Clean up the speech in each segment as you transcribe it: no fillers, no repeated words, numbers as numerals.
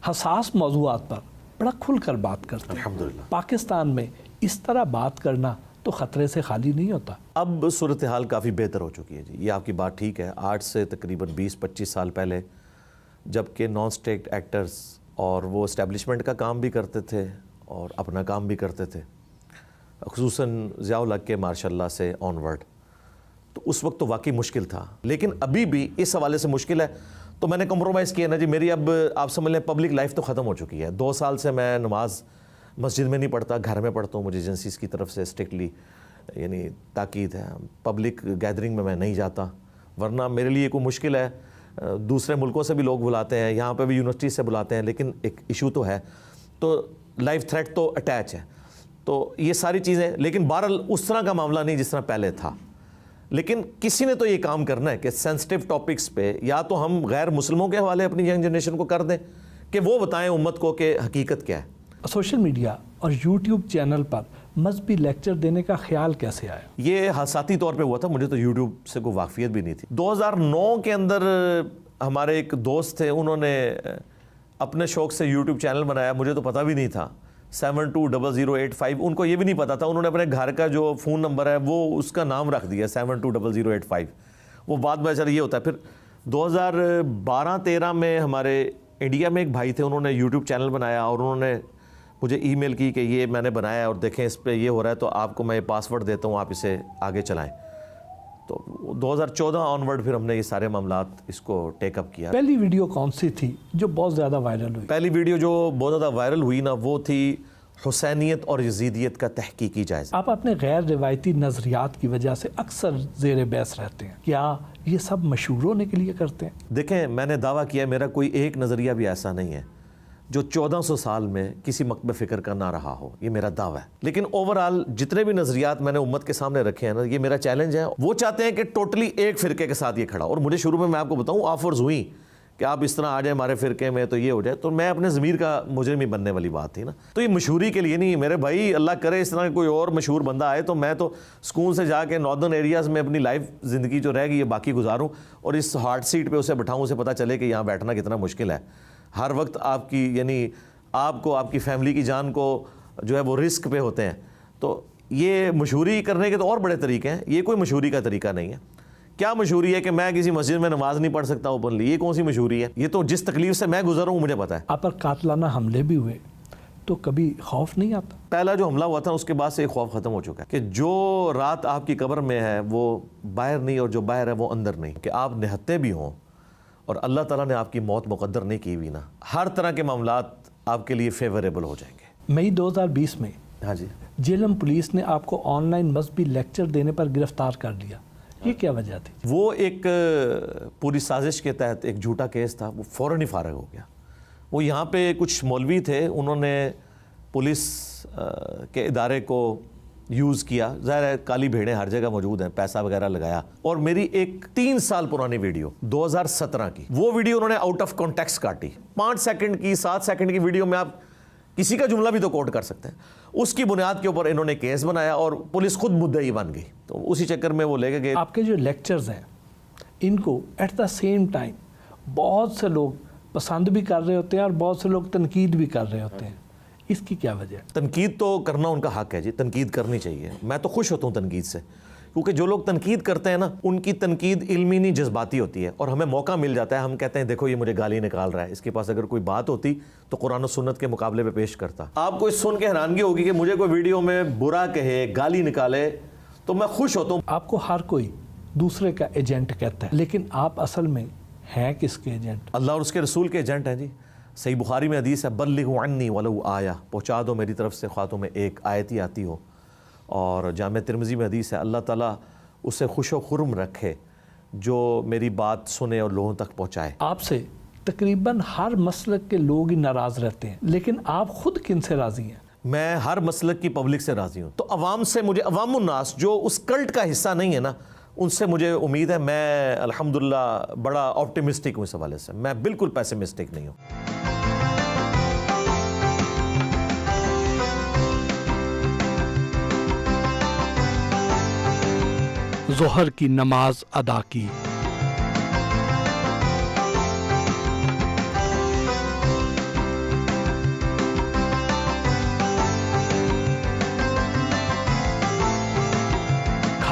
حساس موضوعات پر بڑا کھل کر بات کرتے ہیں۔ الحمدللہ پاکستان میں اس طرح بات کرنا تو خطرے سے خالی نہیں ہوتا۔ اب صورتحال کافی بہتر ہو چکی ہے جی، یہ آپ کی بات ٹھیک ہے۔ آج سے تقریباً 20-25 سال پہلے جب کہ نان اسٹیٹ ایکٹرز اور وہ اسٹیبلشمنٹ کا کام بھی کرتے تھے اور اپنا کام بھی کرتے تھے، خصوصاً ضیاء الحق کے ماشاء اللہ سے آن ورڈ، تو اس وقت تو واقعی مشکل تھا، لیکن ابھی بھی اس حوالے سے مشکل ہے۔ تو میں نے کمپرومائز کیا نا جی، میری اب آپ سمجھ لیں پبلک لائف تو ختم ہو چکی ہے۔ 2 سال سے میں نماز مسجد میں نہیں پڑھتا، گھر میں پڑھتا ہوں، مجھے ایجنسیز کی طرف سے اسٹرکٹلی یعنی تاکید ہے، پبلک گیدرنگ میں نہیں جاتا، ورنہ میرے لیے کوئی مشکل ہے۔ دوسرے ملکوں سے بھی لوگ بلاتے ہیں، یہاں پہ بھی یونیورسٹی سے بلاتے ہیں، لیکن ایک ایشو تو ہے، تو لائف تھریٹ تو اٹیچ ہے، تو یہ ساری چیزیں، لیکن بہرحال اس طرح کا معاملہ نہیں جس طرح پہلے تھا۔ لیکن کسی نے تو یہ کام کرنا ہے کہ سینسٹیو ٹاپکس پہ یا تو ہم غیر مسلموں کے حوالے اپنی ینگ جنریشن کو کر دیں کہ وہ بتائیں امت کو کہ حقیقت کیا ہے۔ سوشل میڈیا اور یوٹیوب چینل پر مذہبی لیکچر دینے کا خیال کیسے آیا؟ یہ حساتی طور پہ ہوا تھا، مجھے تو یوٹیوب سے کوئی واقفیت بھی نہیں تھی۔ 2009 کے اندر ہمارے ایک دوست تھے، انہوں نے اپنے شوق سے یوٹیوب چینل بنایا، مجھے تو پتہ بھی نہیں تھا، 720085، ان کو یہ بھی نہیں پتا تھا، انہوں نے اپنے گھر کا جو فون نمبر ہے وہ اس کا نام رکھ دیا 720085، وہ بعد میں چل یہ ہوتا ہے۔ پھر 2012-13 میں ہمارے انڈیا میں ایک بھائی تھے، انہوں نے یوٹیوب چینل بنایا اور انہوں نے مجھے ای میل کی کہ یہ میں نے بنایا ہے اور دیکھیں اس پہ یہ ہو رہا ہے، تو آپ کو میں یہ پاسورڈ دیتا ہوں، آپ اسے آگے چلائیں۔ تو 2014 آنورڈ پھر ہم نے یہ سارے معاملات اس کو ٹیک اپ کیا۔ پہلی ویڈیو کون سی تھی جو بہت زیادہ وائرل ہوئی؟ پہلی ویڈیو جو بہت زیادہ وائرل ہوئی نا، وہ تھی حسینیت اور یزیدیت کا تحقیقی جائزہ۔ آپ اپنے غیر روایتی نظریات کی وجہ سے اکثر زیر بحث رہتے ہیں، کیا یہ سب مشہور ہونے کے لیے کرتے ہیں؟ دیکھیں، میں نے دعویٰ کیا ہے میرا کوئی ایک نظریہ بھی ایسا نہیں ہے جو 1400 سال میں کسی مکتب فکر کا نہ رہا ہو، یہ میرا دعویٰ ہے۔ لیکن اوورآل جتنے بھی نظریات میں نے امت کے سامنے رکھے ہیں نا، یہ میرا چیلنج ہے۔ وہ چاہتے ہیں کہ ٹوٹلی ایک فرقے کے ساتھ یہ کھڑا، اور مجھے شروع میں آپ کو بتاؤں آفرز ہوئیں کہ آپ اس طرح آ جائیں ہمارے فرقے میں تو یہ ہو جائے، تو میں اپنے ضمیر کا مجرم ہی بننے والی بات تھی نا۔ تو یہ مشہوری کے لیے نہیں میرے بھائی، اللہ کرے اس طرح کوئی اور مشہور بندہ آئے تو میں تو سکون سے جا کے ناردرن ایریاز میں اپنی لائف زندگی جو رہ گئی ہے باقی گزاروں، اور اس ہارڈ سیٹ پہ اسے بٹھاؤں، اسے پتہ چلے کہ یہاں بیٹھنا کتنا مشکل ہے۔ ہر وقت آپ کی یعنی آپ کو، آپ کی فیملی کی جان کو جو ہے وہ رسک پہ ہوتے ہیں۔ تو یہ مشہوری کرنے کے تو اور بڑے طریقے ہیں، یہ کوئی مشہوری کا طریقہ نہیں ہے۔ کیا مشہوری ہے کہ میں کسی مسجد میں نماز نہیں پڑھ سکتا اوپنلی؟ یہ کون سی مشہوری ہے؟ یہ تو جس تکلیف سے میں گزر ہوں مجھے پتہ ہے۔ آپ پر قاتلانہ حملے بھی ہوئے تو کبھی خوف نہیں آتا؟ پہلا جو حملہ ہوا تھا اس کے بعد سے ایک خوف ختم ہو چکا ہے کہ جو رات آپ کی قبر میں ہے وہ باہر نہیں، اور جو باہر ہے وہ اندر نہیں، کہ آپ نہتے بھی ہوں اور اللہ تعالیٰ نے آپ کی موت مقدر نہیں کی ہوئی نا، ہر طرح کے معاملات آپ کے لیے فیوریبل ہو جائیں گے۔ مئی 2020 میں ہاں جی، جیلم پولیس نے آپ کو آن لائن مذہبی لیکچر دینے پر گرفتار کر لیا، یہ کیا وجہ تھی؟ وہ ایک پوری سازش کے تحت ایک جھوٹا کیس تھا، وہ فوراً ہی فارغ ہو گیا۔ وہ یہاں پہ کچھ مولوی تھے، انہوں نے پولیس کے ادارے کو یوز کیا، ظاہر ہے کالی بھیڑیں ہر جگہ موجود ہیں، پیسہ وغیرہ لگایا، اور میری ایک 3 سال پرانی ویڈیو 2017 کی، وہ ویڈیو انہوں نے out of context Kati. 5 second کی 7 سیکنڈ کی ویڈیو میں آپ کسی کا جملہ بھی تو کوٹ کر سکتے ہیں، اس کی بنیاد کے اوپر انہوں نے کیس بنایا اور پولیس خود مدعی بن گئی، تو اسی چکر میں وہ لے کے گئے۔ آپ کے جو لیکچرز ہیں ان کو ایٹ دا سیم ٹائم بہت سے لوگ پسند بھی کر رہے ہوتے ہیں اور بہت سے لوگ تنقید بھی کر رہے ہوتے ہیں، اس کی کیا وجہ ہے؟ تنقید تو کرنا ان کا حق ہے جی، تنقید کرنی چاہیے، میں تو خوش ہوتا ہوں تنقید سے، کیونکہ جو لوگ تنقید کرتے ہیں نا ان کی تنقید علمی نہیں جذباتی ہوتی ہے، اور ہمیں موقع مل جاتا ہے، ہم کہتے ہیں دیکھو یہ مجھے گالی نکال رہا ہے، اس کے پاس اگر کوئی بات ہوتی تو قرآن و سنت کے مقابلے پہ پیش کرتا۔ آپ کو اس سن کے حیرانگی ہوگی کہ مجھے کوئی ویڈیو میں برا کہے، گالی نکالے تو میں خوش ہوتا ہوں۔ آپ کو ہر کوئی دوسرے کا ایجنٹ کہتا ہے، لیکن آپ اصل میں ہیں کس کے ایجنٹ؟ اللہ اور اس کے رسول کے ایجنٹ ہیں جی۔ صحیح بخاری میں حدیث ہے، بلغوا عنی ولو آیہ، پہنچا دو میری طرف سے خواہ تمہیں ایک آیت ہی آتی ہو، اور جامع ترمذی میں حدیث ہے، اللہ تعالیٰ اسے خوش و خرم رکھے جو میری بات سنے اور لوگوں تک پہنچائے۔ آپ سے تقریباً ہر مسلک کے لوگ ہی ناراض رہتے ہیں، لیکن آپ خود کن سے راضی ہیں؟ میں ہر مسلک کی پبلک سے راضی ہوں، تو عوام سے مجھے، عوام الناس جو اس کلٹ کا حصہ نہیں ہے نا، ان سے مجھے امید ہے۔ میں الحمدللہ بڑا آپٹیمسٹک ہوں اس حوالے سے، میں بالکل پیسمسٹک نہیں ہوں۔ ظہر کی نماز ادا کی،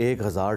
1000